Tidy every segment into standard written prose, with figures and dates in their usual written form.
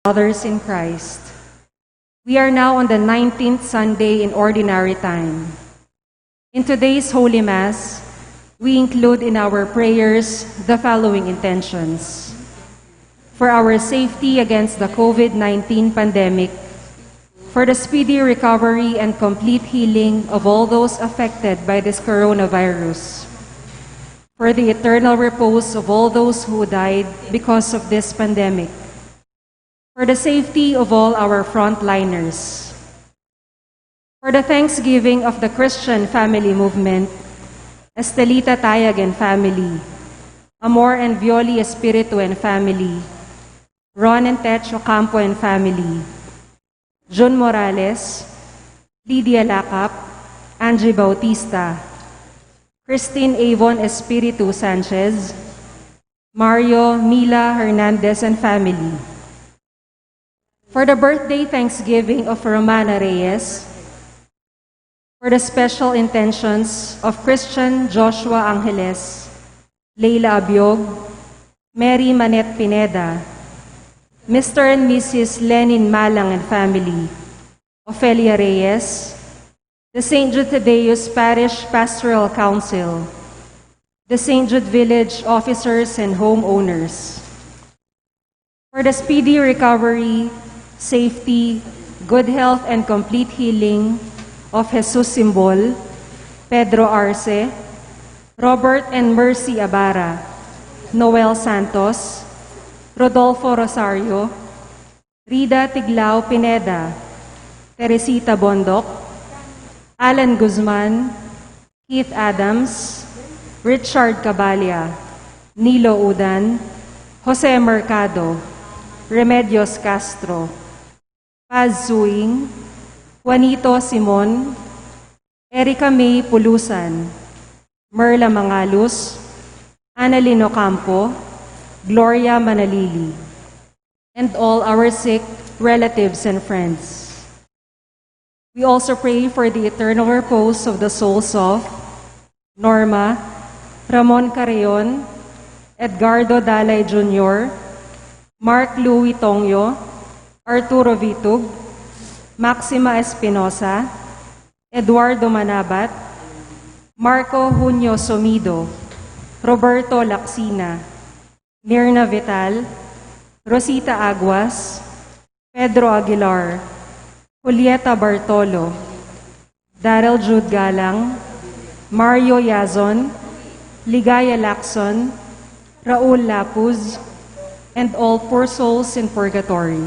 brothers in Christ. We are now on the 19th Sunday in Ordinary Time. In today's Holy Mass, we include in our prayers the following intentions. For our safety against the COVID-19 pandemic, for the speedy recovery and complete healing of all those affected by this coronavirus, for the eternal repose of all those who died because of this pandemic, for the safety of all our frontliners, for the thanksgiving of the Christian family movement, Estelita Tayag and family, Amor and Violi Espiritu and family, Ron and Tech Ocampo and family, Jun Morales, Lydia Lacap, Angie Bautista, Christine Avon Espiritu Sanchez, Mario Mila Hernandez and family. For the birthday thanksgiving of Romana Reyes, for the special intentions of Christian Joshua Angeles, Leila Abiog, Mary Manet Pineda, Mr. and Mrs. Lenin Malang and family, Ofelia Reyes, the St. Jude Thaddeus Parish Pastoral Council, the St. Jude Village officers and homeowners. For the speedy recovery, safety, good health, and complete healing of Jesus Simbol, Pedro Arce, Robert and Mercy Abara, Noel Santos, Rodolfo Rosario, Rida Tiglao Pineda, Teresita Bondok, Alan Guzman, Keith Adams, Richard Cabalya, Nilo Udan, Jose Mercado, Remedios Castro, Paz Suing, Juanito Simon, Erica May Pulusan, Merla Mangalus, Annalyn Ocampo, Gloria Manalili, and all our sick relatives and friends. We also pray for the eternal repose of the souls of Norma, Ramon Carreon, Edgardo Dalay Jr., Mark Louis Tongyo, Arturo Vitug, Maxima Espinosa, Eduardo Manabat, Marco Junio Somido, Roberto Lacsina, Mirna Vital, Rosita Aguas, Pedro Aguilar, Julieta Bartolo, Daryl Jude Galang, Mario Yazon, Ligaya Lacson, Raul Lapuz, and all poor souls in purgatory.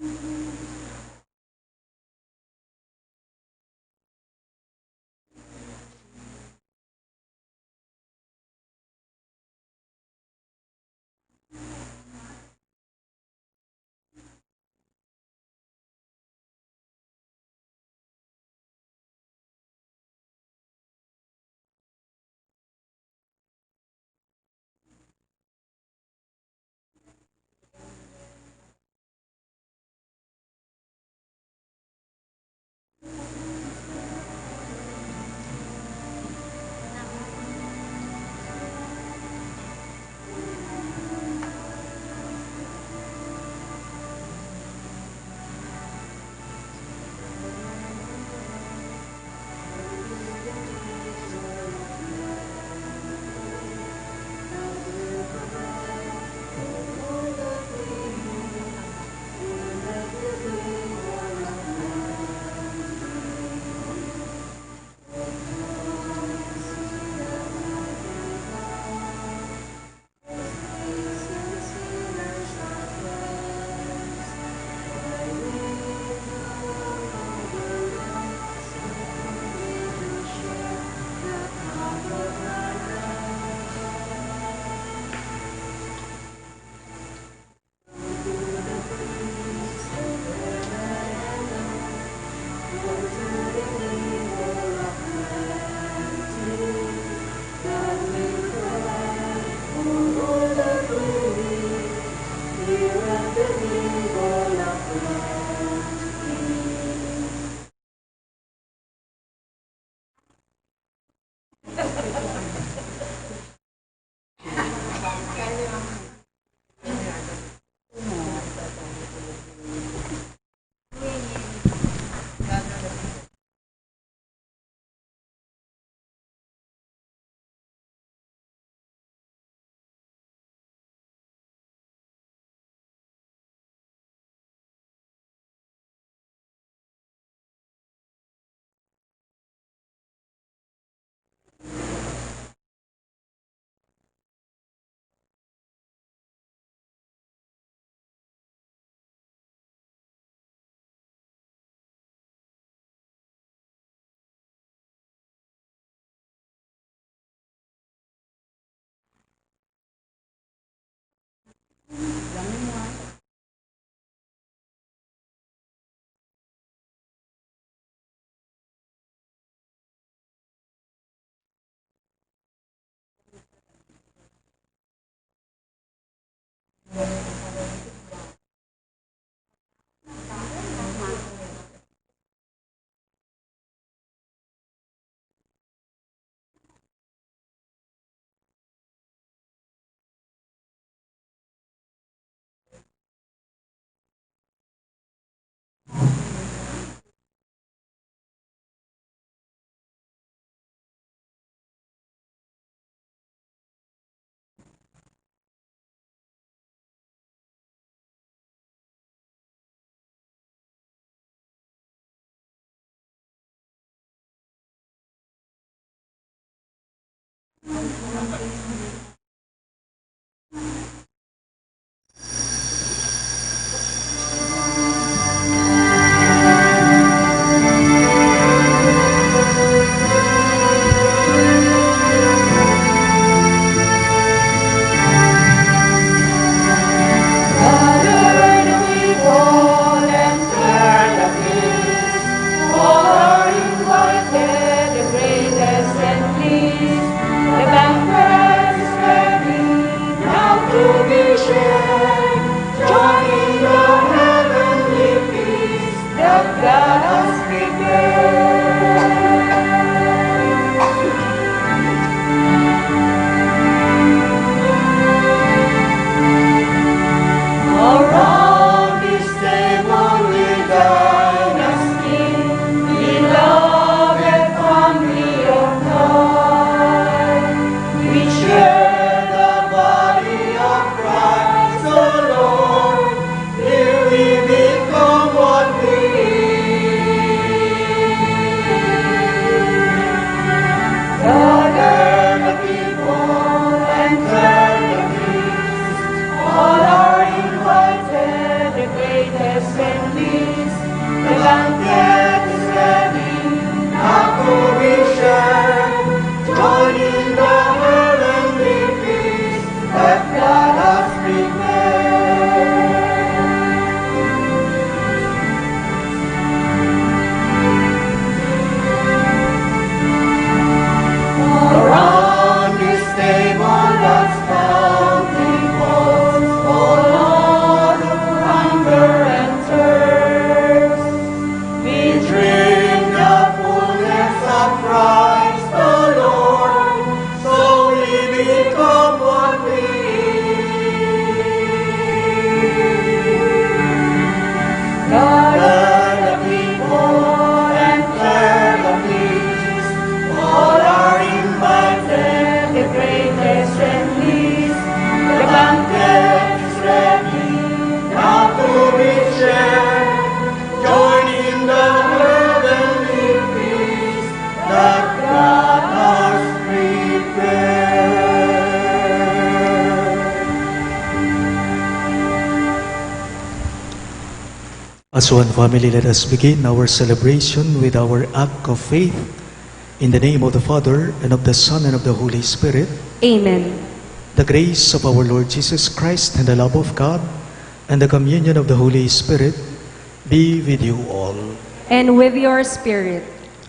The banquet share. Join in the heavenly peace that God has prepared. As one family, let us begin our celebration with our act of faith. In the name of the Father, and of the Son, and of the Holy Spirit. Amen. The grace of our Lord Jesus Christ, and the love of God, and the communion of the Holy Spirit be with you all. And with your spirit.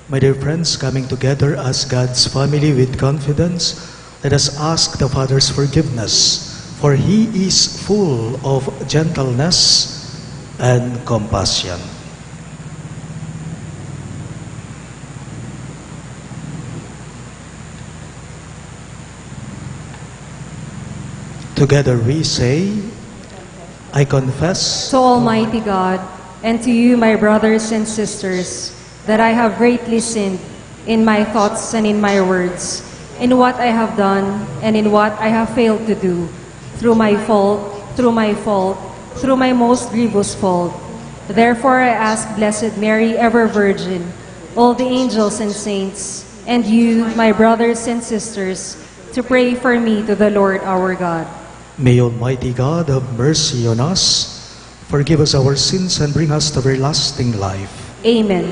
My dear friends, coming together as God's family with confidence, let us ask the Father's forgiveness, for He is full of gentleness and compassion. Together we say, I confess To Almighty God, and to you, my brothers and sisters, that I have greatly sinned in my thoughts and in my words, in what I have done and in what I have failed to do, through my most grievous fault. Therefore I ask Blessed Mary, ever Virgin, all the angels and saints, and you, my brothers and sisters, to pray for me to the Lord our God. May Almighty God have mercy on us, forgive us our sins, and bring us to everlasting life. Amen.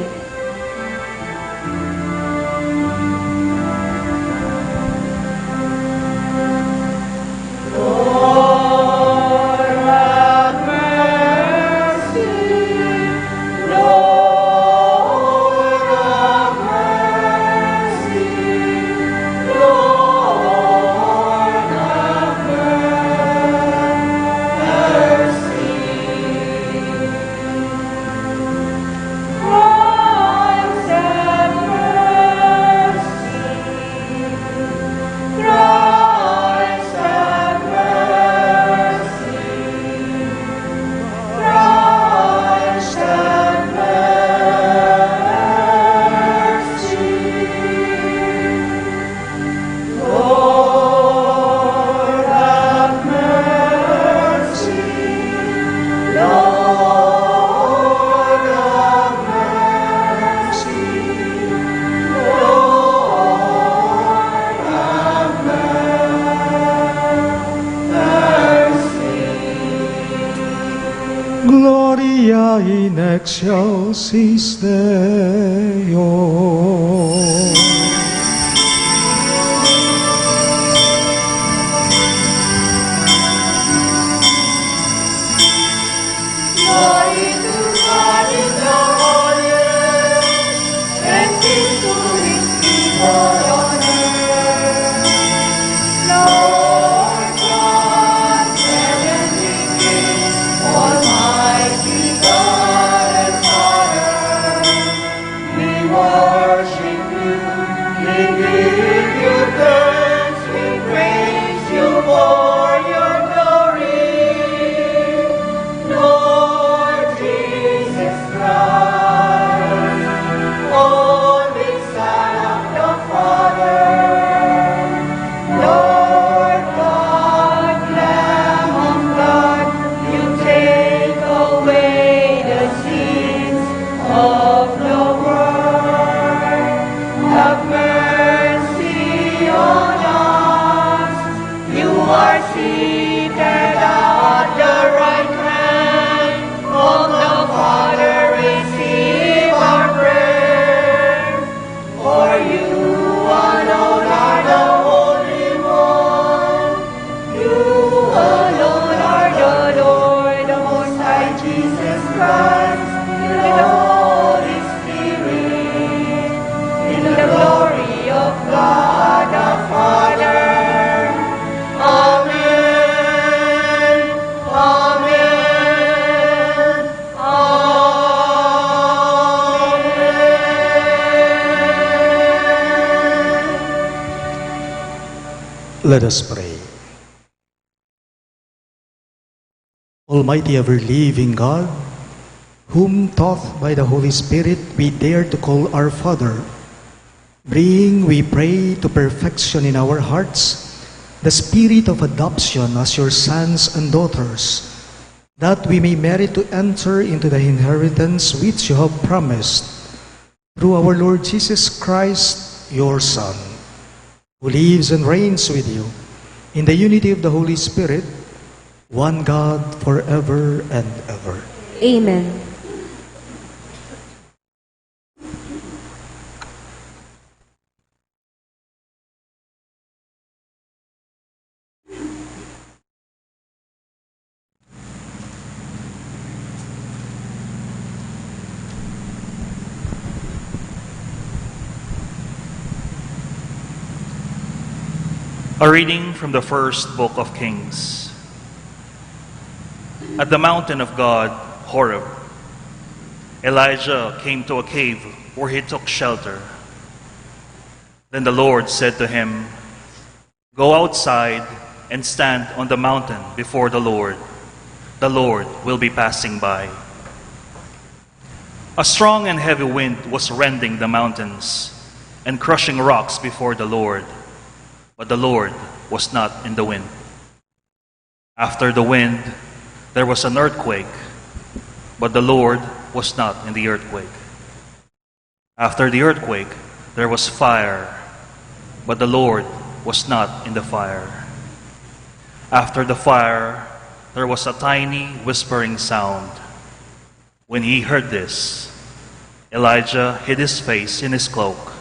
Gloria in excelsis Deo. Glory to God in the highest, and peace to His people on earth. Lord God, heavenly King, Almighty God and Father, we worship you, we give you thanks, we praise you for your glory. Lord Jesus Christ, only Son of the Father, Lord God, Lamb of God, you take away the sins of the world. Have mercy on us. You are seated at the right hand of the Father. Receive our prayer. For you alone are the Holy One. You alone are the Lord, the Most High Jesus Christ, in the Holy Spirit, in the glory of God the Father. Amen. Amen. Amen. Let us pray. Almighty ever-living God, whom taught by the Holy Spirit we dare to call our Father, bring, we pray, to perfection in our hearts the spirit of adoption as your sons and daughters, that we may merit to enter into the inheritance which you have promised through our Lord Jesus Christ, your Son, who lives and reigns with you in the unity of the Holy Spirit, one God, forever and ever. Amen. A reading from the first book of Kings. At the mountain of God, Horeb, Elijah came to a cave where he took shelter. Then the Lord said to him, "Go outside and stand on the mountain before the Lord. The Lord will be passing by." A strong and heavy wind was rending the mountains and crushing rocks before the Lord. But the Lord was not in the wind. After the wind, there was an earthquake, but the Lord was not in the earthquake. After the earthquake, there was fire, but the Lord was not in the fire. After the fire, there was a tiny whispering sound. When he heard this, Elijah hid his face in his cloak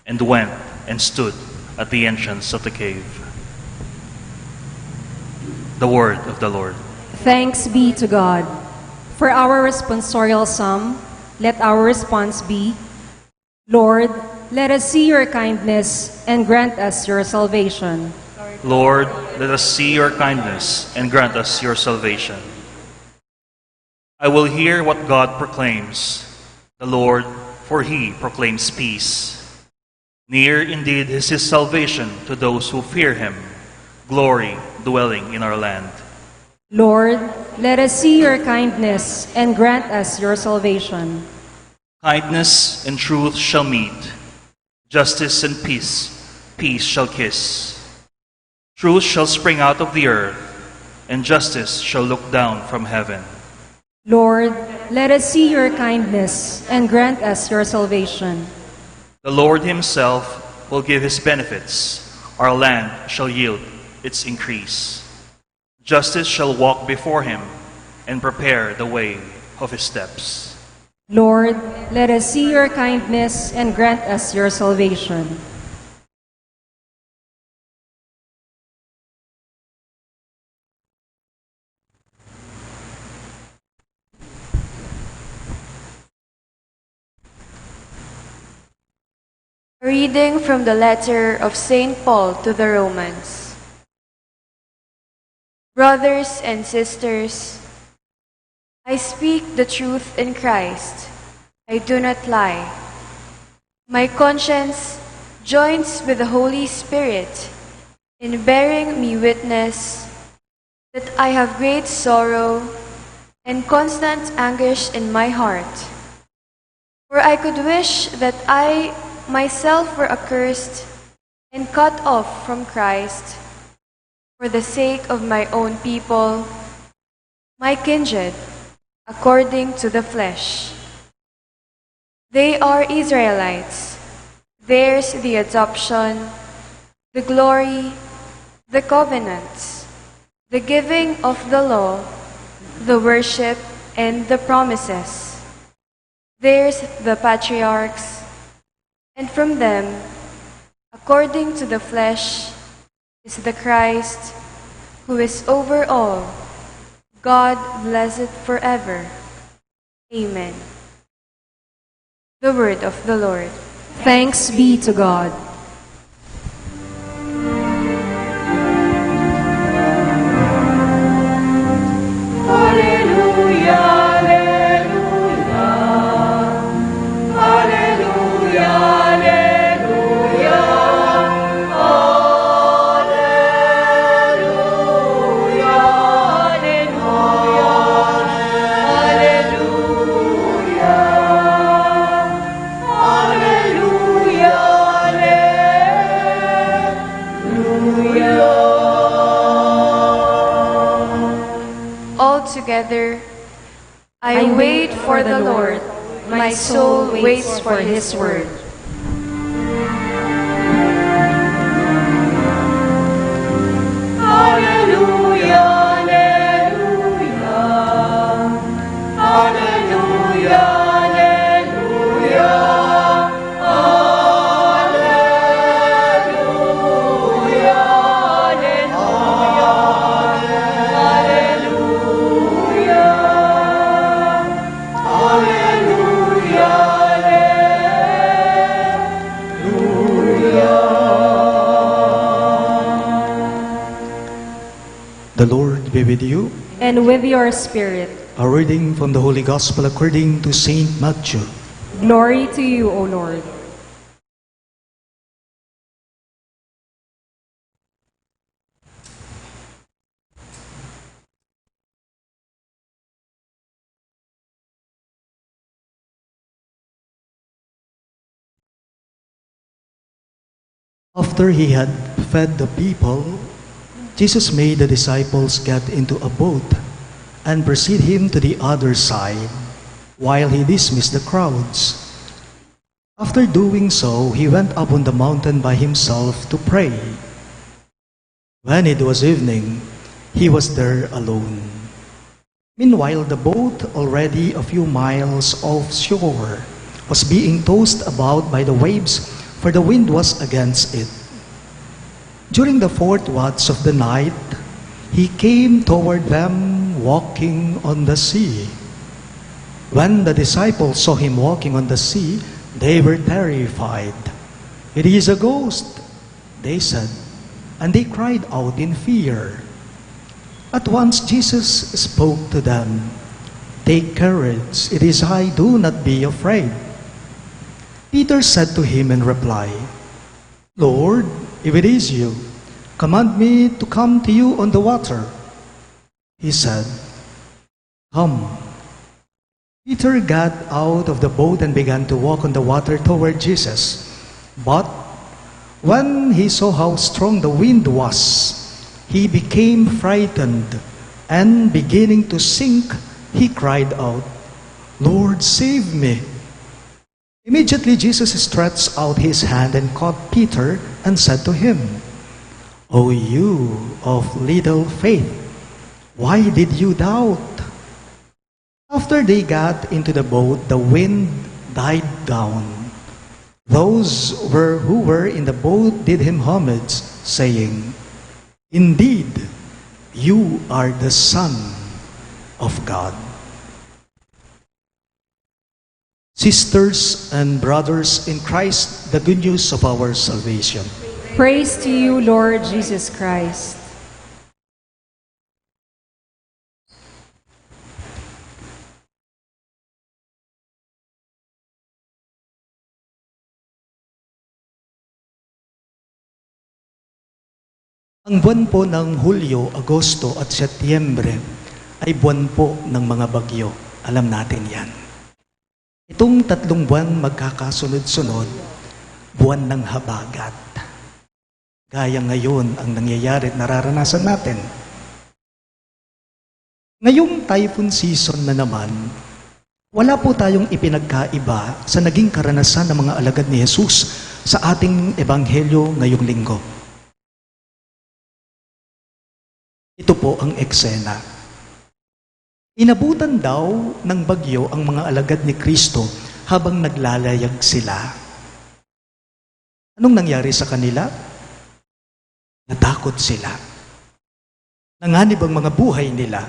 and went and stood at the entrance of the cave. The word of the Lord. Thanks be to God. For our responsorial psalm, let our response be, Lord, let us see your kindness and grant us your salvation. Lord, let us see your kindness and grant us your salvation. I will hear what God proclaims, the Lord, for he proclaims peace. Near indeed is his salvation to those who fear him, glory dwelling in our land. Lord, let us see your kindness and grant us your salvation. Kindness and truth shall meet, justice and peace shall kiss. Truth shall spring out of the earth, and justice shall look down from heaven. Lord, let us see your kindness and grant us your salvation. The Lord himself will give his benefits. Our land shall yield its increase. Justice shall walk before him and prepare the way of his steps. Lord, let us see your kindness and grant us your salvation. A reading from the letter of St. Paul to the Romans. Brothers and sisters, I speak the truth in Christ. I do not lie. My conscience joins with the Holy Spirit in bearing me witness that I have great sorrow and constant anguish in my heart. For I could wish that I myself were accursed and cut off from Christ for the sake of my own people, my kindred, according to the flesh. They are Israelites. Theirs the adoption, the glory, the covenants, the giving of the law, the worship, and the promises. Theirs the patriarchs, and from them, according to the flesh, is the Christ, who is over all, God blessed forever. Amen. The word of the Lord. Thanks be to God. Hallelujah. together. I wait for the Lord. My soul waits for His word. Hallelujah, hallelujah, hallelujah, hallelujah, hallelujah, hallelujah, The Lord be with you. And with your spirit. A reading from the Holy Gospel according to Saint Matthew. Glory to you, O Lord. After he had fed the people, Jesus made the disciples get into a boat and proceed him to the other side, while he dismissed the crowds. After doing so, he went up on the mountain by himself to pray. When it was evening, he was there alone. Meanwhile, the boat, already a few miles offshore, was being tossed about by the waves, for the wind was against it. During the fourth watch of the night, he came toward them walking on the sea. When the disciples saw him walking on the sea, they were terrified. "It is a ghost," they said, and they cried out in fear. At once Jesus spoke to them. "Take courage, it is I, do not be afraid." Peter said to him in reply, "Lord, if it is you, command me to come to you on the water." He said, "Come." Peter got out of the boat and began to walk on the water toward Jesus. But when he saw how strong the wind was, he became frightened, and beginning to sink, he cried out, "Lord, save me." Immediately Jesus stretched out his hand and caught Peter and said to him, "O you of little faith, why did you doubt?" After they got into the boat, the wind died down. Those who were in the boat did him homage, saying, "Indeed, you are the Son of God." Sisters and brothers in Christ, the good news of our salvation. Praise to you, Lord Jesus Christ. Ang buwan po ng Hulyo, Agosto at Setyembre ay buwan po ng mga bagyo. Alam natin yan. Itong 3 buwan magkakasunod-sunod, buwan ng habagat. Gaya ngayon ang nangyayari at nararanasan natin. Ngayong typhoon season na naman, wala po tayong ipinagkaiba sa naging karanasan ng mga alagad ni Jesus sa ating ebanghelyo ngayong linggo. Ito po ang eksena. Inabutan daw ng bagyo ang mga alagad ni Kristo habang naglalayag sila. Anong nangyari sa kanila? Natakot sila. Nanganib ang mga buhay nila.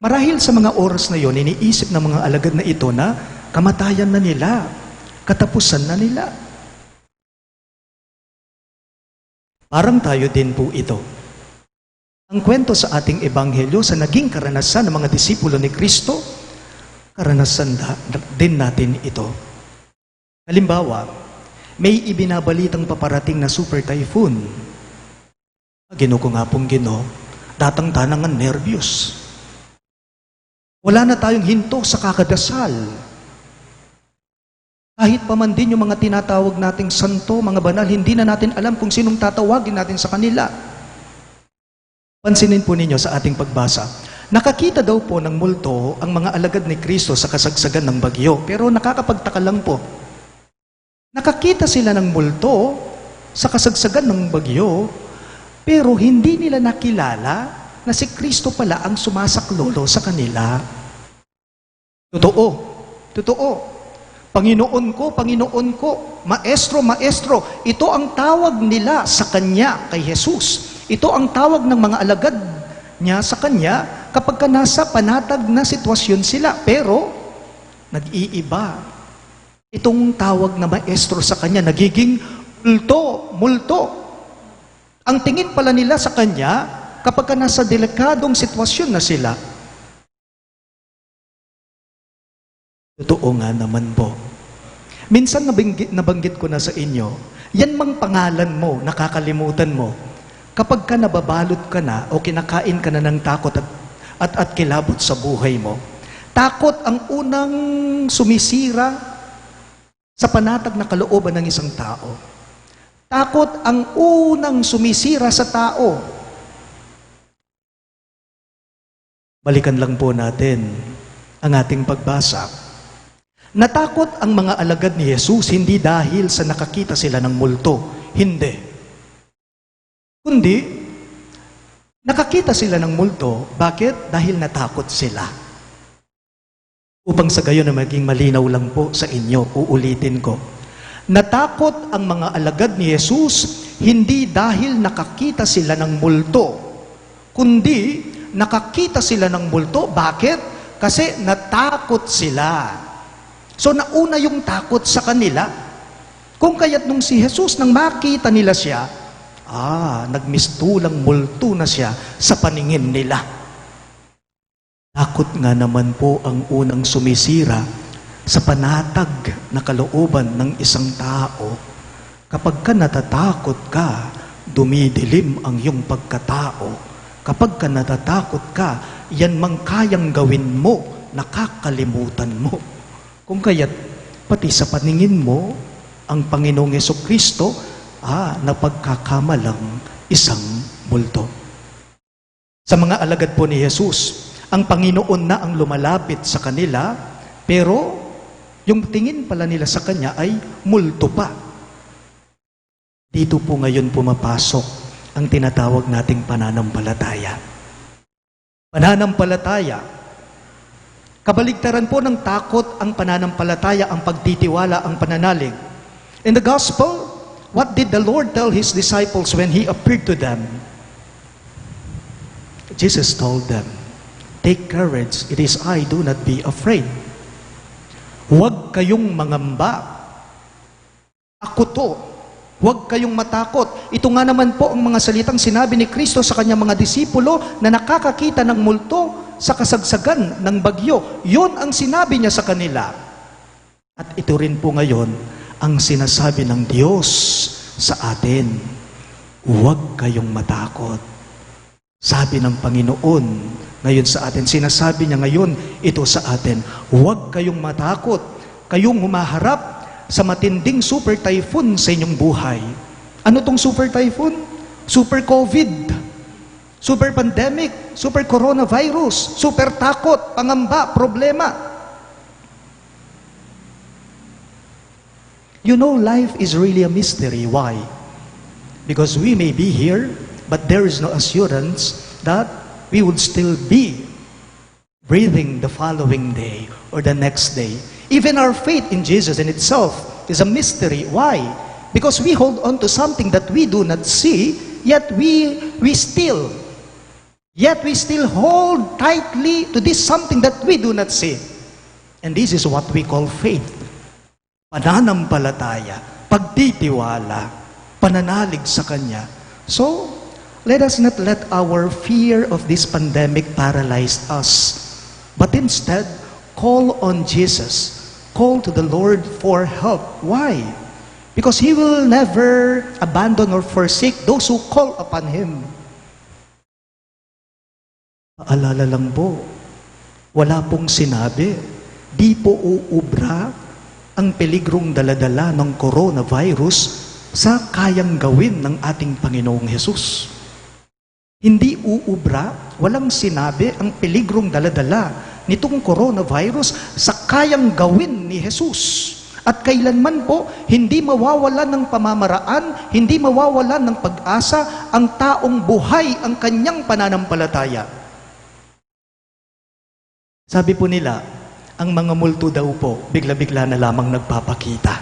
Marahil sa mga oras na yon, iniisip ng mga alagad na ito na kamatayan na nila, katapusan na nila. Parang tayo din po ito. Ang kwento sa ating ebanghelyo sa naging karanasan ng mga disipulo ni Kristo, karanasan din natin ito. Halimbawa, may ibinabalitang paparating na super typhoon. Gino ko nga pong datang-tanang ang nervyos. Wala na tayong hinto sa kakadasal. Kahit pa man din yung mga tinatawag nating santo, mga banal, hindi na natin alam kung sinong tatawagin natin sa kanila. Pansinin po ninyo sa ating pagbasa, Nakakita daw po ng multo ang mga alagad ni Kristo sa kasagsagan ng bagyo. Pero nakakapagtaka lang po. Nakakita sila ng multo sa kasagsagan ng bagyo, pero hindi nila nakilala na si Kristo pala ang sumasaklolo sa kanila. Totoo. Totoo. Panginoon ko, Maestro, Maestro. Ito ang tawag nila sa Kanya, kay Jesus. Ito ang tawag ng mga alagad niya sa Kanya kapag nasa panatag na sitwasyon sila. Pero, nag-iiba. Itong tawag na Maestro sa Kanya, nagiging multo. Ang tingin pala nila sa Kanya, kapag nasa delikadong sitwasyon na sila, totoo nga naman po. Minsan nabanggit ko na sa inyo, yan mang pangalan mo, nakakalimutan mo, kapag ka nababalot ka na o kinakain ka na ng takot at kilabot sa buhay mo. Takot ang unang sumisira sa panatag na kalooban ng isang tao. Takot ang unang sumisira sa tao. Balikan lang po natin ang ating pagbasa. Natakot ang mga alagad ni Jesus hindi dahil sa nakakita sila ng multo. Hindi. Kundi, nakakita sila ng multo. Bakit? Dahil natakot sila. Upang sa gayon na maging malinaw lang po sa inyo, uulitin ko. Natakot ang mga alagad ni Jesus hindi dahil nakakita sila ng multo. Kundi, nakakita sila ng multo. Bakit? Kasi natakot sila. So nauna yung takot sa kanila. Kung kaya't nung si Jesus, nang makita nila siya, nagmistulang multo na siya sa paningin nila. Takot nga naman po ang unang sumisira sa panatag na kalooban ng isang tao. Kapag ka natatakot ka, dumidilim ang iyong pagkatao. Kapag ka natatakot ka, yan mang kayang gawin mo, nakakalimutan mo. Kung kaya't pati sa paningin mo, ang Panginoong Jesucristo, napagkakamalang isang multo. Sa mga alagad po ni Jesus, ang Panginoon na ang lumalapit sa kanila, pero yung tingin pala nila sa Kanya ay multo pa. Dito po ngayon pumapasok ang tinatawag nating pananampalataya. Pananampalataya. Kabaligtaran po ng takot ang pananampalataya, ang pagtitiwala, ang pananalig. In the gospel, what did the Lord tell His disciples when He appeared to them? Jesus told them, "Take courage, it is I, do not be afraid." Huwag kayong mangamba. Ako to. Huwag kayong matakot. Ito nga naman po ang mga salitang sinabi ni Kristo sa kanyang mga disipulo na nakakakita ng multo sa kasagsagan ng bagyo. Yun ang sinabi niya sa kanila. At ito rin po ngayon ang sinasabi ng Diyos sa atin. Huwag kayong matakot. Sabi ng Panginoon ngayon sa atin, sinasabi niya ngayon ito sa atin, huwag kayong matakot. Kayong humaharap sa matinding super typhoon sa inyong buhay. Ano tong super typhoon? Super COVID. Super pandemic, super coronavirus, super takot, pangamba, problema. You know, life is really a mystery. Why? Because we may be here, but there is no assurance that we would still be breathing the following day or the next day. Even our faith in Jesus in itself is a mystery. Why? Because we hold on to something that we do not see, yet we still hold tightly to this something that we do not see. And this is what we call faith. Pananampalataya, pagtitiwala, pananalig sa Kanya. So, let us not let our fear of this pandemic paralyze us. But instead, call on Jesus. Call to the Lord for help. Why? Because He will never abandon or forsake those who call upon Him. Paalala lang po, wala pong sinabi, di po uubra ang peligrong daladala ng coronavirus sa kayang gawin ng ating Panginoong Hesus. Hindi uubra walang sinabi ang peligrong daladala nitong coronavirus sa kayang gawin ni Jesus. At kailanman po, hindi mawawalan ng pamamaraan, hindi mawawalan ng pag-asa ang taong buhay ang kanyang pananampalataya. Sabi po nila, ang mga multo daw po, bigla-bigla na lamang nagpapakita.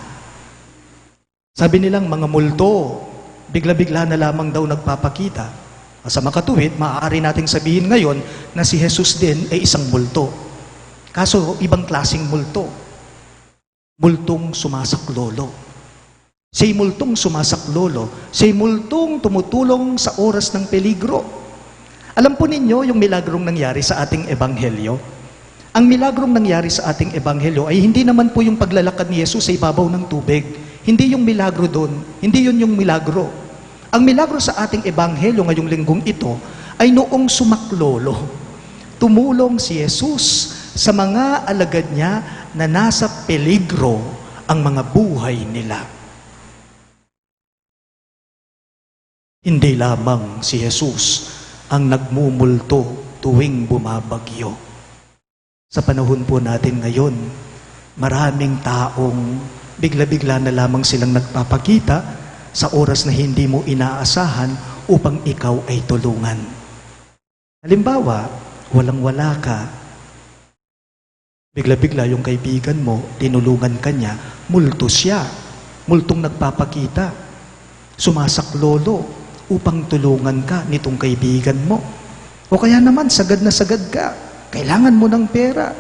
Sabi nilang mga multo, bigla-bigla na lamang daw nagpapakita. Sa makatuwid, maaari nating sabihin ngayon na si Jesus din ay isang multo. Kaso, ibang klaseng multo. Multong sumasaklolo. Siya'y multong sumasaklolo. Siya'y multong tumutulong sa oras ng peligro. Alam po ninyo yung milagrong nangyari sa ating ebanghelyo? Ang milagrong nangyari sa ating ebanghelyo ay hindi naman po yung paglalakad ni Jesus sa ibabaw ng tubig. Hindi yung milagro doon. Hindi yun yung milagro. Ang milagro sa ating ebanghelyo ngayong linggong ito ay noong sumaklolo. Tumulong si Jesus sa mga alagad niya na nasa peligro ang mga buhay nila. Hindi lamang si Jesus ang nagmumulto tuwing bumabagyo. Sa panahon po natin ngayon, maraming taong bigla-bigla na lamang silang nagpapakita sa oras na hindi mo inaasahan upang ikaw ay tulungan. Halimbawa, walang-wala ka, bigla-bigla yung kaibigan mo, tinulungan ka niya, multo siya, multong nagpapakita, sumasaklolo upang tulungan ka nitong kaibigan mo. O kaya naman, sagad na sagad ka, kailangan mo ng pera,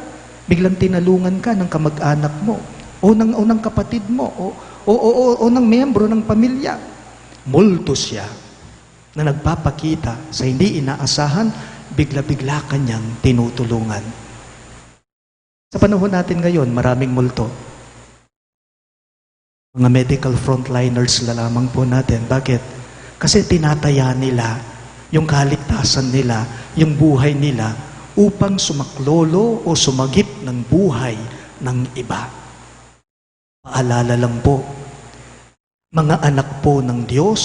biglang tinalungan ka ng kamag-anak mo, o ng kapatid mo, o ng miyembro ng pamilya. Multo siya na nagpapakita sa hindi inaasahan, bigla-bigla kanyang tinutulungan. Sa panahon natin ngayon, maraming multo. Mga medical frontliners na lamang po natin. Bakit? Kasi tinataya nila yung kaligtasan nila, yung buhay nila, upang sumaklolo o sumagip ng buhay ng iba. Paalala lang po, mga anak po ng Diyos,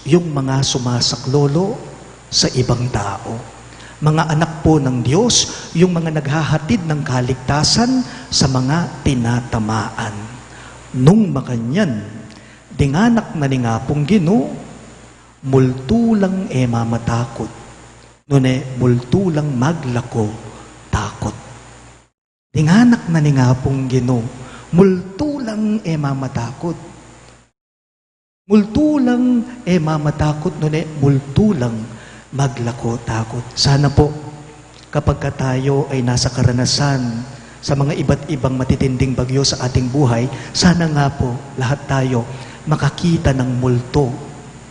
yung mga sumasaklolo sa ibang tao. Mga anak po ng Diyos, yung mga naghahatid ng kaligtasan sa mga tinatamaan. Nung makanyan, dinganak na ni nga pong Ginoo, multulang mamatakot. Nune, multulang maglako takot. Dinganak na ni nga pong Ginoo, multulang mamatakot. Multulang mamatakot, nune, multulang maglako takot. Sana po, kapag tayo ay nasa karanasan sa mga iba't ibang matitinding bagyo sa ating buhay, sana nga po, lahat tayo makakita ng multo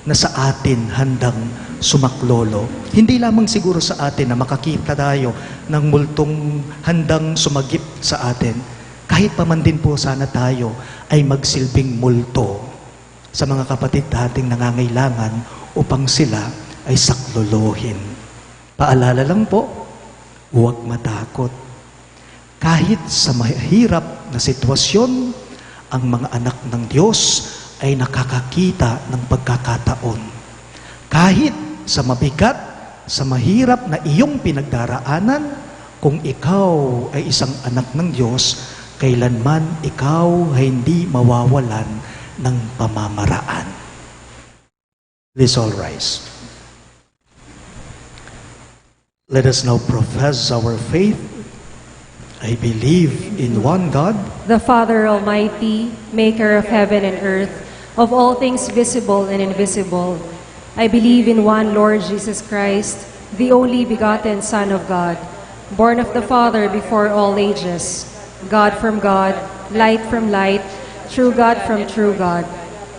na sa atin handang sumaklolo. Hindi lamang siguro sa atin na makakita tayo ng multong handang sumagip sa atin. Kahit pa man din po sana tayo ay magsilbing multo sa mga kapatid nating nangangailangan upang sila ay saklolohin. Paalala lang po, huwag matakot. Kahit sa mahirap na sitwasyon, ang mga anak ng Diyos ay nakakakita ng pagkakataon. Kahit sa mabigat, sa mahirap na iyong pinagdaraanan, kung ikaw ay isang anak ng Diyos, kailanman ikaw ay hindi mawawalan ng pamamaraan. Let's all rise. Let us now profess our faith. I believe in one God, the Father Almighty, maker of heaven and earth, of all things visible and invisible. I believe in one Lord Jesus Christ, the only begotten Son of God, born of the Father before all ages, God from God, light from light, true God from true God,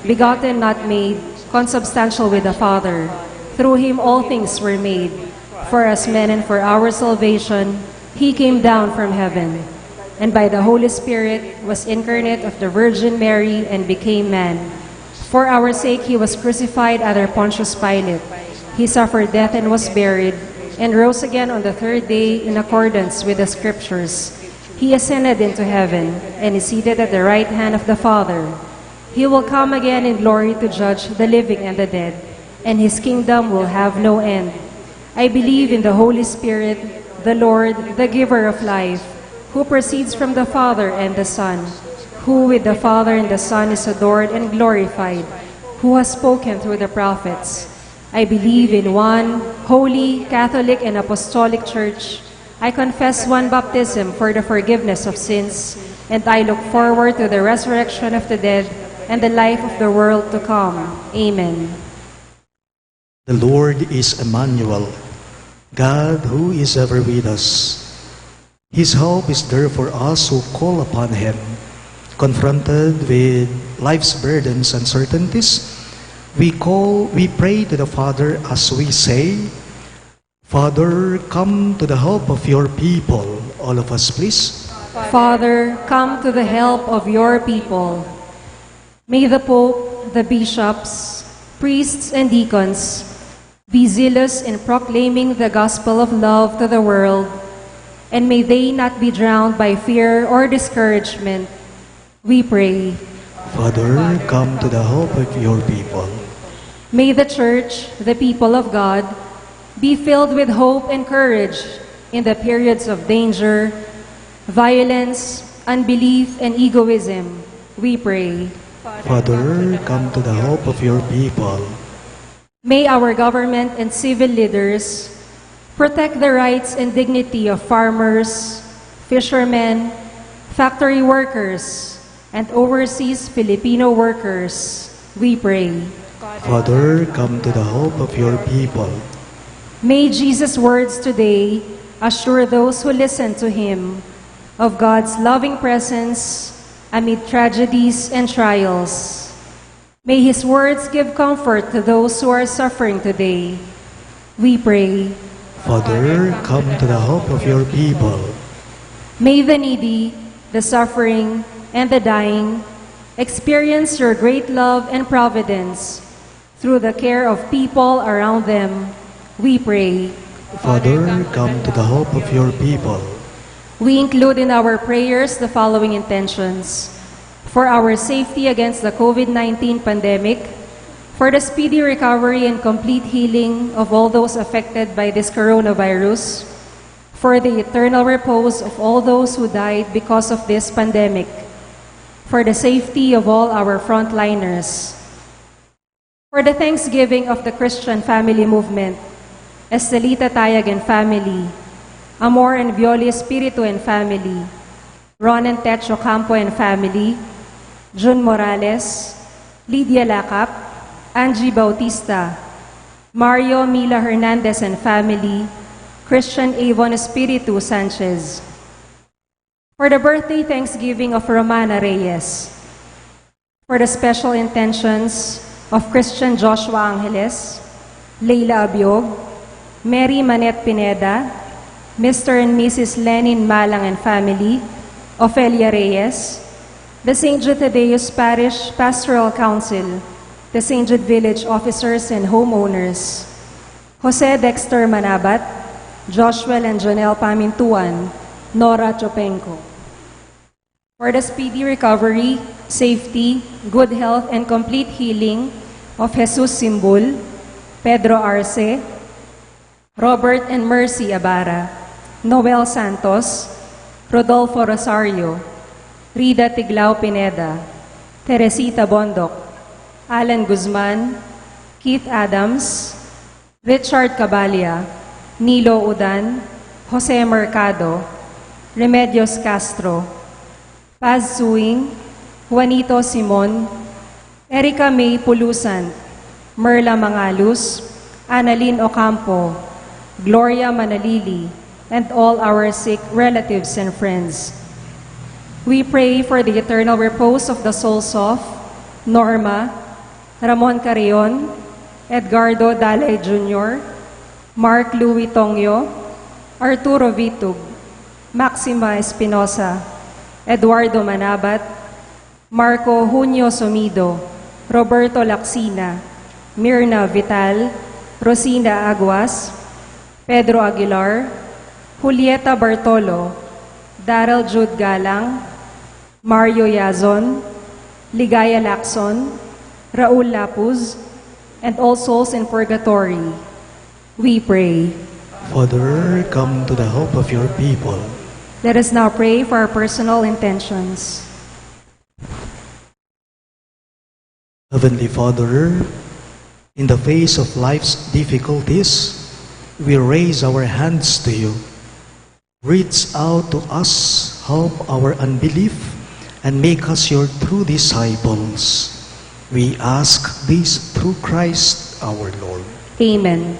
begotten, not made, consubstantial with the Father. Through him all things were made. For us men and for our salvation, he came down from heaven, and by the Holy Spirit was incarnate of the Virgin Mary and became man. For our sake he was crucified under Pontius Pilate. He suffered death and was buried, and rose again on the third day in accordance with the Scriptures. He ascended into heaven, and is seated at the right hand of the Father. He will come again in glory to judge the living and the dead, and his kingdom will have no end. I believe in the Holy Spirit, the Lord, the giver of life, who proceeds from the Father and the Son, who with the Father and the Son is adored and glorified, who has spoken through the prophets. I believe in one holy, Catholic, and Apostolic Church. I confess one baptism for the forgiveness of sins, and I look forward to the resurrection of the dead and the life of the world to come. Amen. The Lord is Emmanuel, God who is ever with us. His help is there for us who call upon Him. Confronted with life's burdens and uncertainties, we pray to the Father as we say, Father, come to the help of your people. All of us, please. Father, come to the help of your people. May the Pope, the bishops, priests, and deacons be zealous in proclaiming the gospel of love to the world, and may they not be drowned by fear or discouragement. We pray. Father, come to the help of your people. May the Church, the people of God, be filled with hope and courage in the periods of danger, violence, unbelief, and egoism. We pray. Father, come to the help of your people. May our government and civil leaders protect the rights and dignity of farmers, fishermen, factory workers, and overseas Filipino workers. We pray. Father, come to the help of your people. May Jesus' words today assure those who listen to Him of God's loving presence amid tragedies and trials. May His words give comfort to those who are suffering today. We pray. Father, come to the help of your people. May the needy, the suffering, and the dying experience your great love and providence through the care of people around them. We pray. Father, come to the help of your people. We include in our prayers the following intentions: for our safety against the COVID-19 pandemic, for the speedy recovery and complete healing of all those affected by this coronavirus, for the eternal repose of all those who died because of this pandemic, for the safety of all our frontliners, for the thanksgiving of the Christian family movement, Estelita Tayag and family, Amor and Violi Espiritu and family, Ron and Techo Campo and family, Jun Morales, Lydia Lacap, Angie Bautista, Mario Mila Hernandez and family, Christian Avon Espiritu Sanchez. For the birthday thanksgiving of Romana Reyes, for the special intentions of Christian Joshua Angeles, Leila Abiog, Mary Manette Pineda, Mr. and Mrs. Lenin Malang and family, Ofelia Reyes, the St. Jude Thaddeus Parish Pastoral Council, the St. Jude Village officers and homeowners, Jose Dexter Manabat, Joshua and Jonelle Pamintuan, Nora Chopenko. For the speedy recovery, safety, good health, and complete healing of Jesus Simbul, Pedro Arce, Robert and Mercy Abara, Noel Santos, Rodolfo Rosario, Rida Tiglao Pineda, Teresita Bondok, Alan Guzman, Keith Adams, Richard Cabalia, Nilo Udan, Jose Mercado, Remedios Castro, Paz Suing, Juanito Simon, Erica May Pulusan, Merla Mangalus, Annalyn Ocampo, Gloria Manalili, and all our sick relatives and friends. We pray for the eternal repose of the souls of Norma, Ramon Carrion, Edgardo Dalay Jr., Mark Louis Tongyo, Arturo Vitug, Maxima Espinosa, Eduardo Manabat, Marco Junio Somido, Roberto Lacsina, Mirna Vital, Rosina Aguas, Pedro Aguilar, Julieta Bartolo, Daryl Jude Galang, Mario Yazon, Ligaya Lacson, Raul Lapuz, and all souls in purgatory. We pray. Father, come to the help of your people. Let us now pray for our personal intentions. Heavenly Father, in the face of life's difficulties, we raise our hands to you. Reach out to us, help our unbelief, and make us your true disciples. We ask this through Christ our Lord. Amen.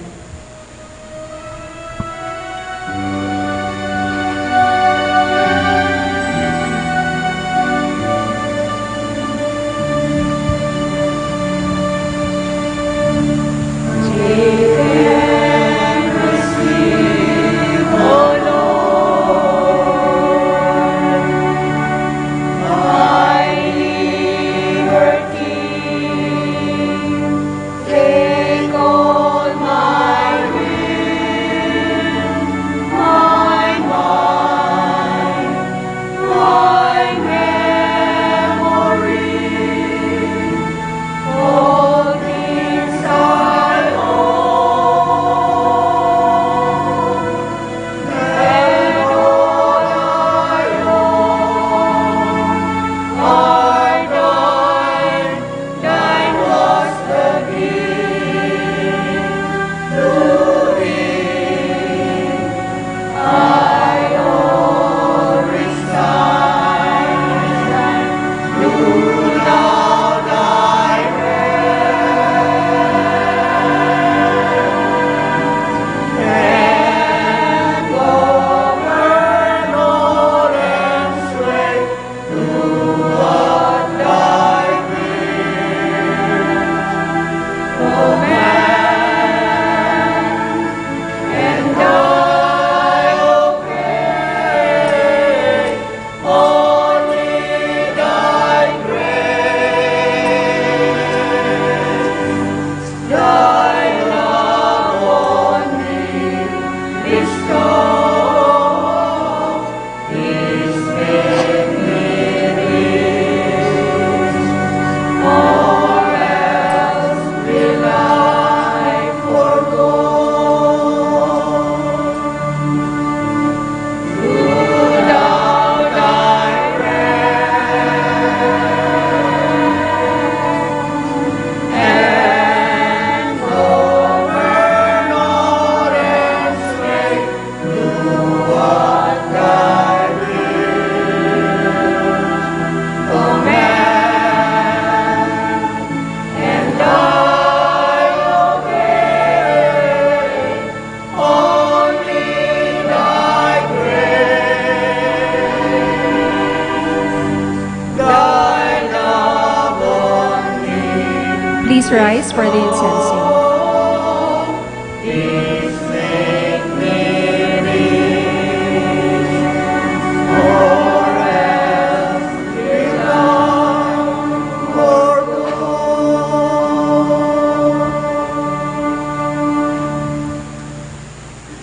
Please rise for the incensing.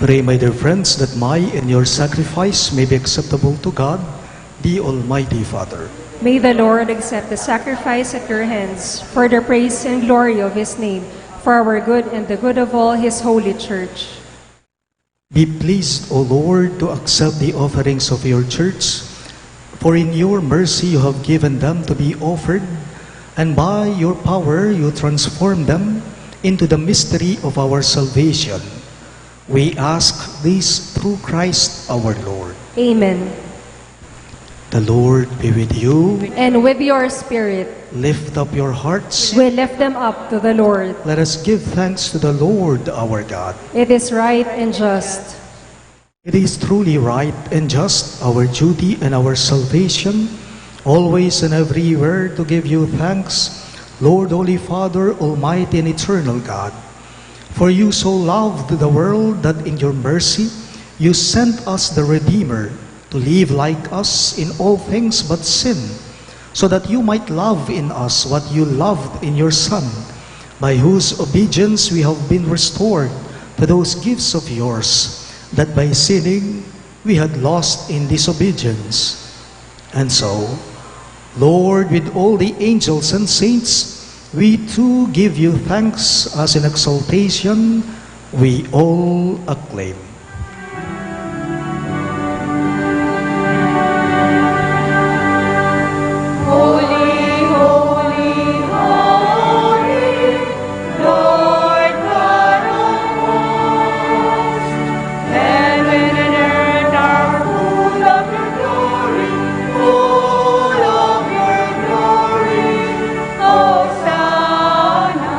Pray, my dear friends, that my and your sacrifice may be acceptable to God, the Almighty Father. May the Lord accept the sacrifice at your hands for the praise and glory of his name, for our good and the good of all his holy church. Be pleased, O Lord, to accept the offerings of your church, for in your mercy you have given them to be offered, and by your power you transform them into the mystery of our salvation. We ask this through Christ our Lord. Amen. The Lord be with you. And with your spirit, Lift up your hearts. we lift them up to the Lord. Let us give thanks to the Lord our God. It is right and just. It is truly right and just, our duty and our salvation, always and everywhere to give you thanks, Lord, Holy Father, Almighty and Eternal God. For you so loved the world that in your mercy you sent us the Redeemer to live like us in all things but sin, so that you might love in us what you loved in your Son, by whose obedience we have been restored to those gifts of yours, that by sinning we had lost in disobedience. And so, Lord, with all the angels and saints, we too give you thanks as in exaltation we all acclaim. Holy, holy, holy, Lord God of hosts. Heaven and earth are full of your glory, full of your glory. Hosanna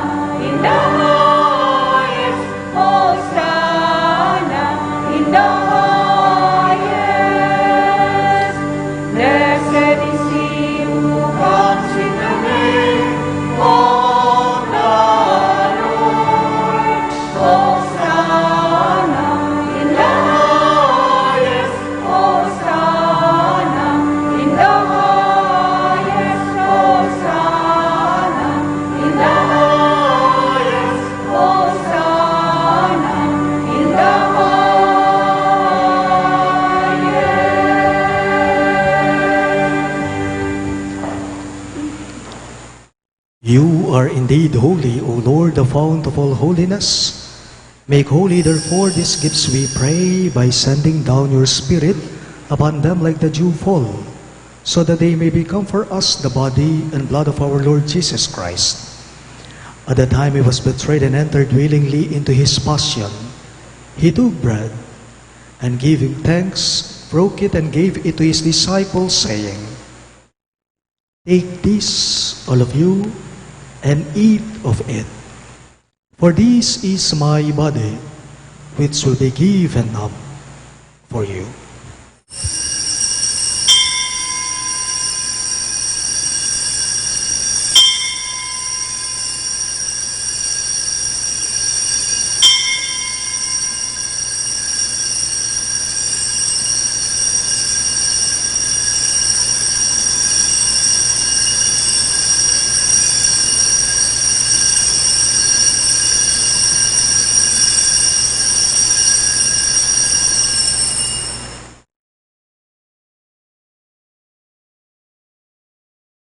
in the highest, Hosanna in the highest. Blessed is he who comes in the name of the Lord. Hosanna in the highest, Hosanna in the highest, Hosanna in the highest, Hosanna in the You are indeed holy, O Lord, the fount of all holiness. Make holy, therefore, these gifts, we pray, by sending down your Spirit upon them like the dew fall, so that they may become for us the body and blood of our Lord Jesus Christ. At the time he was betrayed and entered willingly into his passion, he took bread, and giving thanks, broke it and gave it to his disciples, saying, "Take this, all of you, and eat of it. For this is my body, which will be given up for you."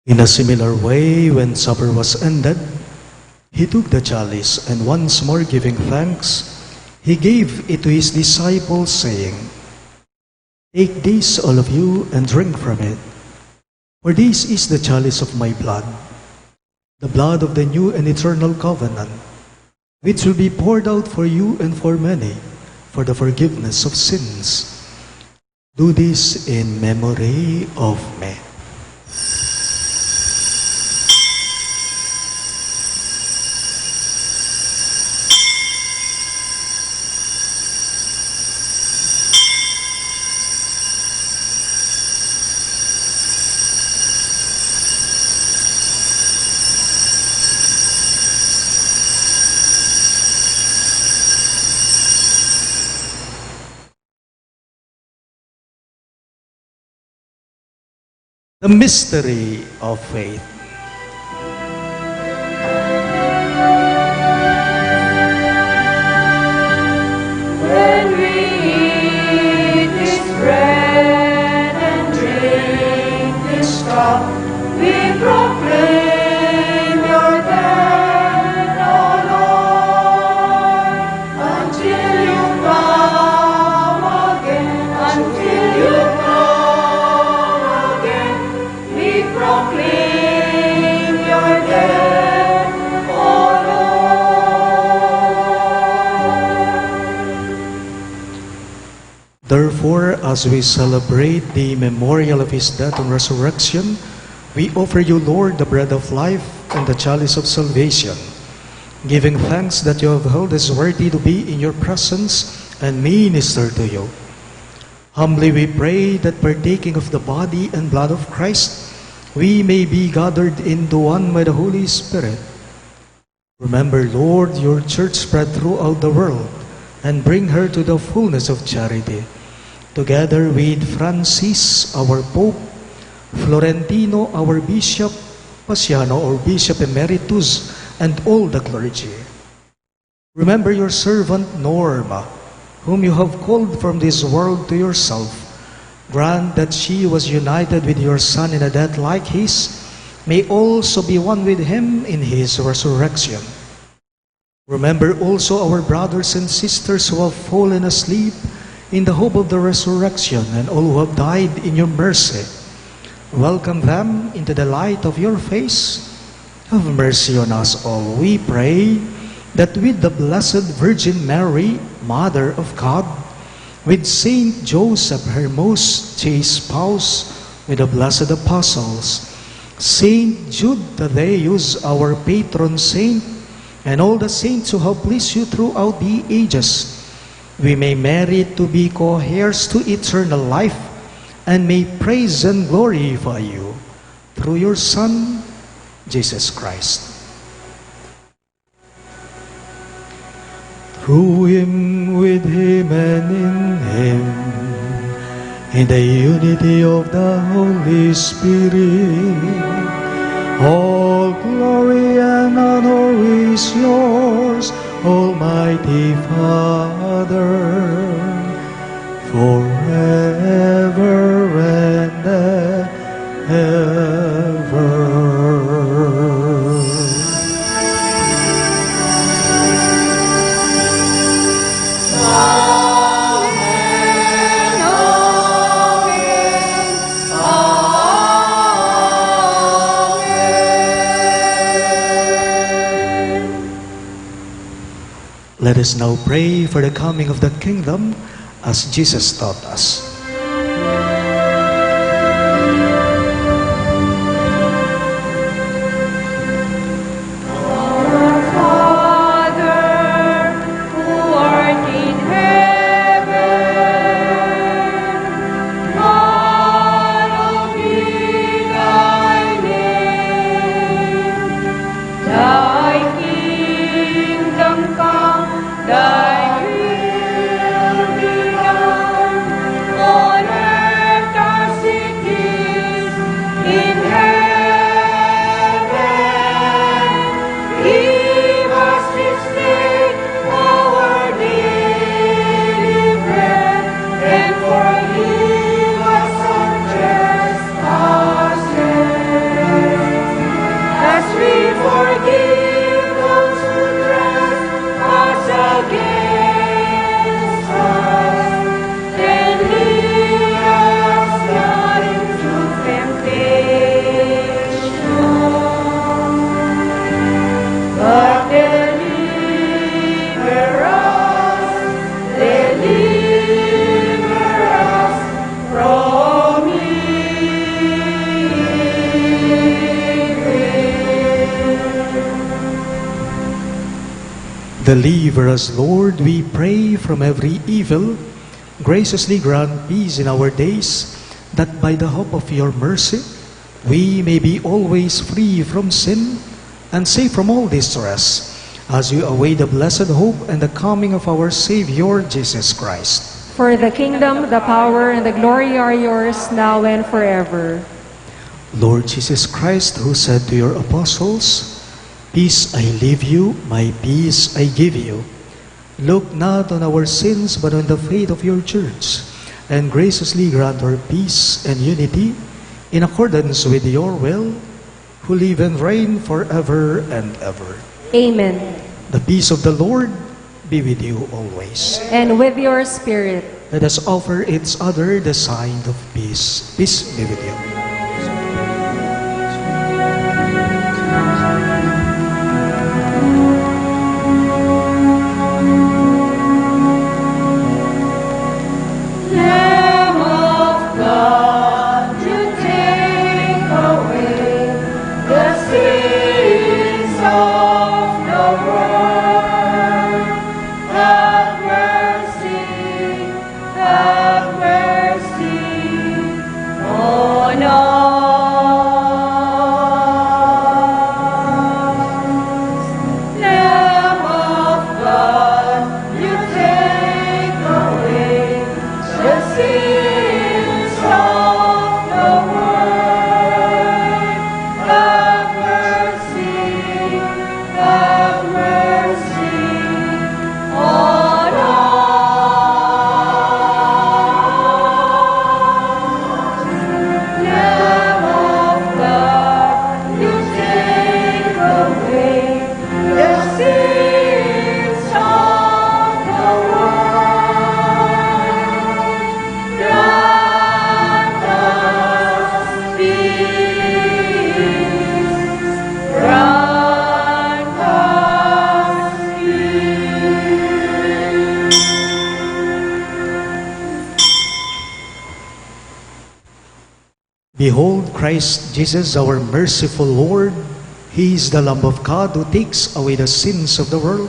In a similar way, when supper was ended, he took the chalice, and once more giving thanks, he gave it to his disciples, saying, "Take this, all of you, and drink from it. For this is the chalice of my blood, the blood of the new and eternal covenant, which will be poured out for you and for many, for the forgiveness of sins. Do this in memory of me." The mystery of faith. When we eat this bread and drink this cup, we proclaim your death, O Lord, until you come again, until you come again. We proclaim your death, O Lord. Therefore, as we celebrate the memorial of his death and resurrection, we offer you, Lord, the bread of life and the chalice of salvation, giving thanks that you have held us worthy to be in your presence and minister to you. Humbly we pray that partaking of the body and blood of Christ, we may be gathered into one by the Holy Spirit. Remember, Lord, your church spread throughout the world, and bring her to the fullness of charity, together with Francis, our Pope, Florentino, our Bishop, Pasiano, our Bishop Emeritus, and all the clergy. Remember your servant Norma, whom you have called from this world to yourself. Grant that she was united with your Son in a death like his, may also be one with him in his resurrection. Remember also our brothers and sisters who have fallen asleep in the hope of the resurrection, and all who have died in your mercy. Welcome them into the light of your face. Have mercy on us all, we pray, that with the Blessed Virgin Mary, Mother of God, with Saint Joseph, her most chaste spouse, with the blessed apostles, Saint Jude Thaddeus, our patron saint, and all the saints who have pleased you throughout the ages, we may merit to be co-heirs to eternal life, and may praise and glorify you through your Son, Jesus Christ. Through him, with him, and in him, in the unity of the Holy Spirit, all glory and honor is yours, Almighty Father, forever and ever. Let us now pray for the coming of that kingdom as Jesus taught us. Deliver us, Lord, we pray, from every evil. Graciously grant peace in our days, that by the hope of your mercy, we may be always free from sin and safe from all distress, as we await the blessed hope and the coming of our Savior, Jesus Christ. For the kingdom, the power, and the glory are yours, now and forever. Lord Jesus Christ, who said to your apostles, "Peace I leave you, my peace I give you," look not on our sins, but on the faith of your church, and graciously grant her peace and unity in accordance with your will, who live and reign forever and ever. Amen. The peace of the Lord be with you always. And with your spirit. Let us offer each other the sign of peace. Peace be with you. Have mercy on Behold Christ Jesus, our merciful Lord. He is the Lamb of God who takes away the sins of the world.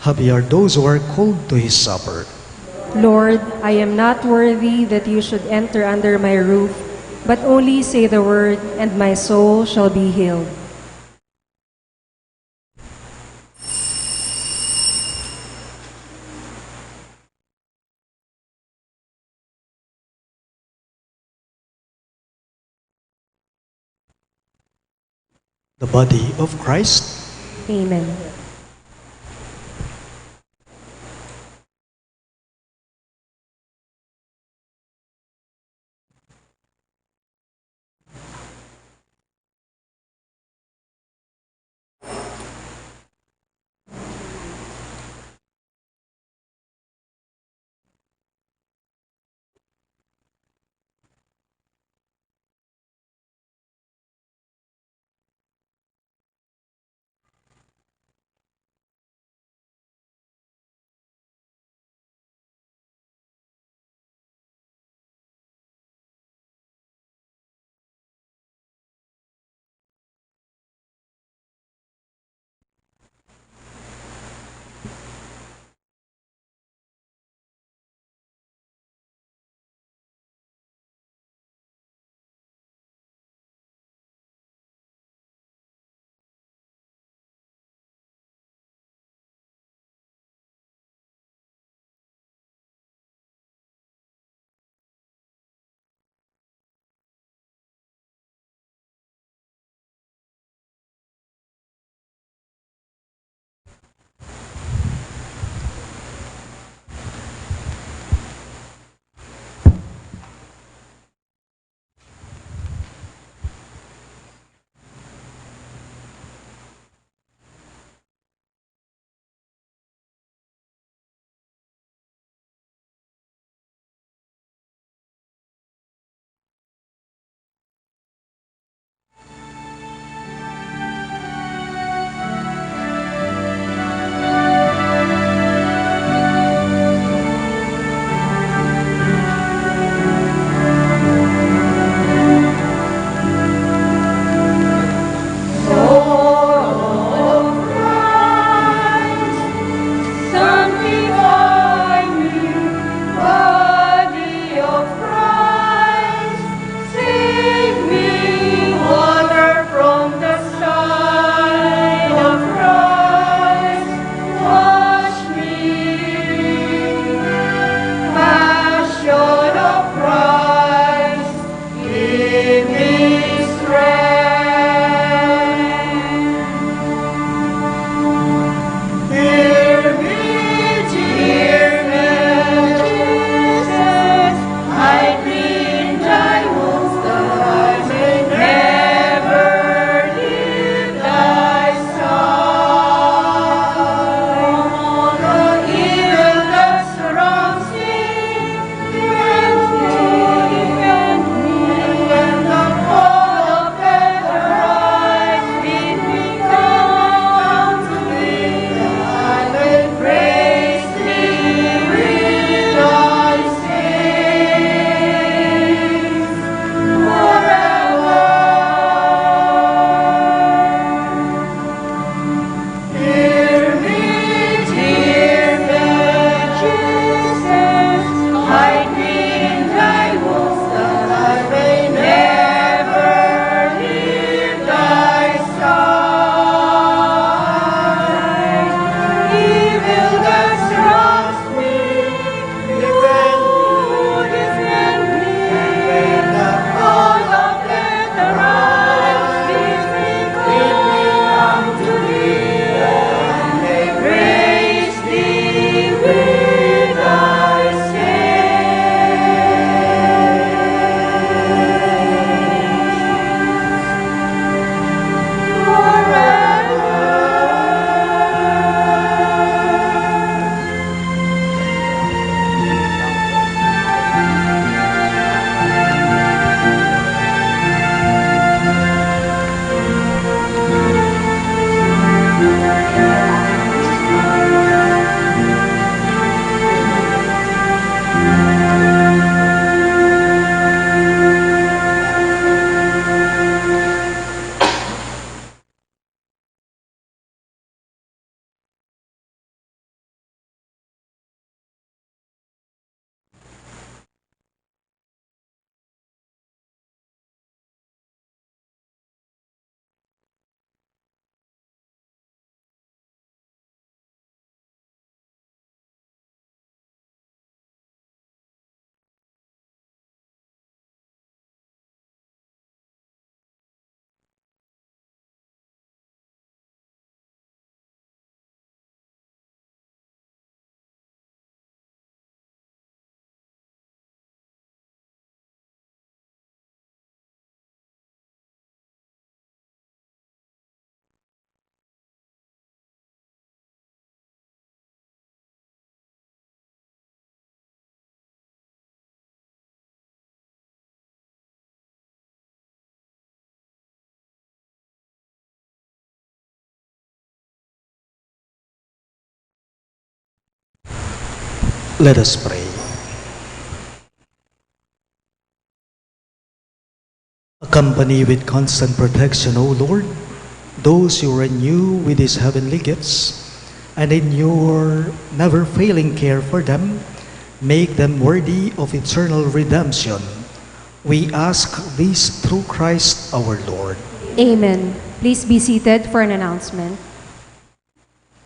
Happy are those who are called to his supper. Lord, I am not worthy that you should enter under my roof, but only say the word, and my soul shall be healed. The body of Christ. Amen. Let us pray. Accompany with constant protection, O Lord, those you renew with these heavenly gifts, and in your never-failing care for them, make them worthy of eternal redemption. We ask this through Christ our Lord. Amen. Please be seated for an announcement.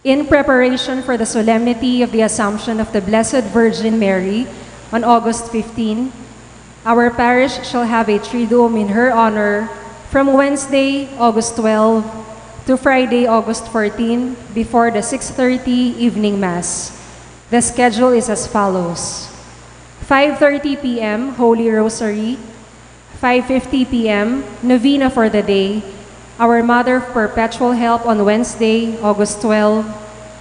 In preparation for the solemnity of the Assumption of the Blessed Virgin Mary on August 15, our parish shall have a Triduum in her honor from Wednesday, August 12 to Friday, August 14 before the 6:30 evening Mass. The schedule is as follows: 5:30 p.m. Holy Rosary, 5:50 p.m. Novena for the Day, Our Mother of Perpetual Help on Wednesday, August 12,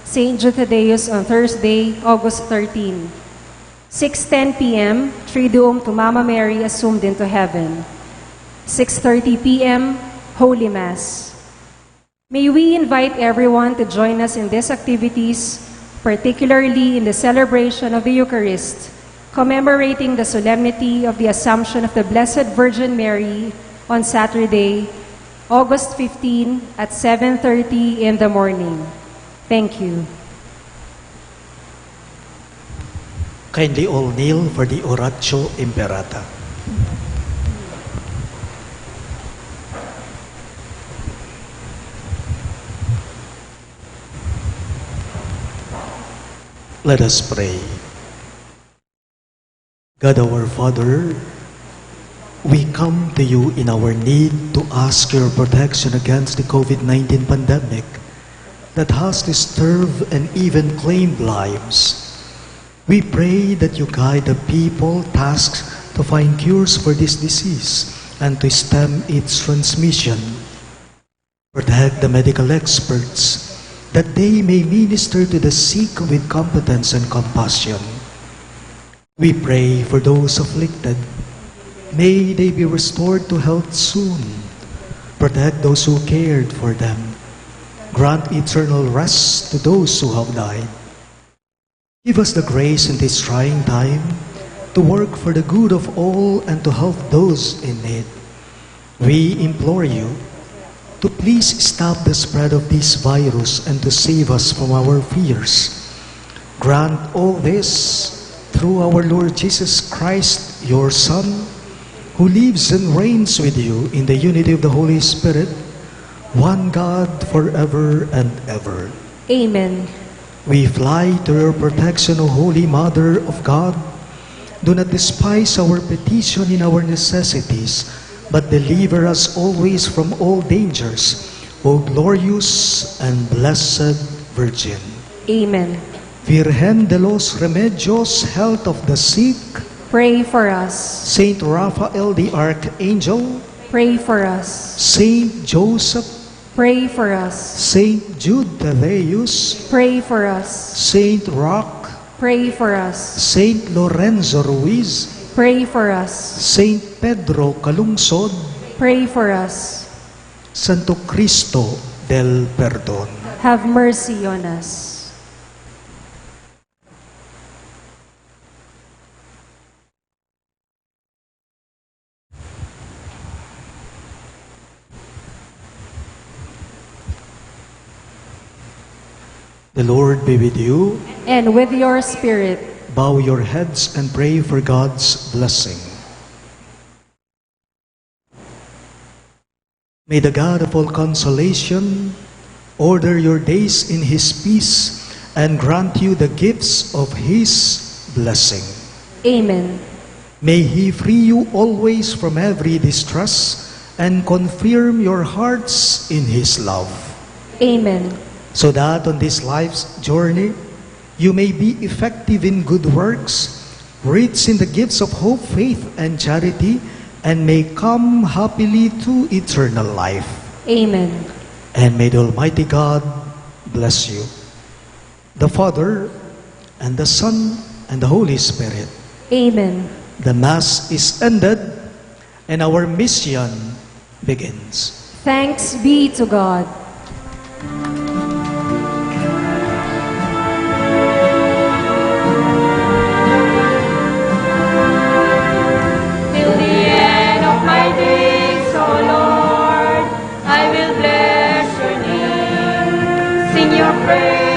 St. Jude Thaddeus on Thursday, August 13. 6:10 p.m. Triduum to Mama Mary assumed into heaven. 6:30 p.m. Holy Mass. May we invite everyone to join us in these activities, particularly in the celebration of the Eucharist, commemorating the solemnity of the Assumption of the Blessed Virgin Mary on Saturday, August 15 at 7:30 in the morning. Thank you. Kindly all kneel for the Oratio Imperata. Let us pray. God our Father, we come to you in our need to ask your protection against the COVID-19 pandemic that has disturbed and even claimed lives. We pray that you guide the people tasked to find cures for this disease and to stem its transmission. Protect the medical experts that they may minister to the sick with competence and compassion. We pray for those afflicted. May they be restored to health soon. Protect those who cared for them. Grant eternal rest to those who have died. Give us the grace in this trying time to work for the good of all and to help those in need. We implore you to please stop the spread of this virus and to save us from our fears. Grant all this through our Lord Jesus Christ, your Son, who lives and reigns with you in the unity of the Holy Spirit, one God forever and ever. Amen. We fly to your protection, O Holy Mother of God. Do not despise our petition in our necessities, but deliver us always from all dangers, O glorious and blessed Virgin. Amen. Virgen de los Remedios, health of the sick, Pray for us. Saint Raphael the Archangel, Pray for us. Saint Joseph, Pray for us. Saint Jude Thaddeus, Pray for us. Saint Roch, Pray for us. Saint Lorenzo Ruiz, Pray for us. Saint Pedro Calungsod, Pray for us. Santo Cristo del Perdón. Have mercy on us. The Lord be with you. And with your spirit. Bow your heads and pray for God's blessing. May the God of all consolation order your days in His peace and grant you the gifts of His blessing. Amen. May He free you always from every distress and confirm your hearts in His love. Amen. So that on this life's journey, you may be effective in good works, rich in the gifts of hope, faith, and charity, and may come happily to eternal life. Amen. And may the Almighty God bless you, the Father, and the Son, and the Holy Spirit. Amen. The Mass is ended, and our mission begins. Thanks be to God. praise.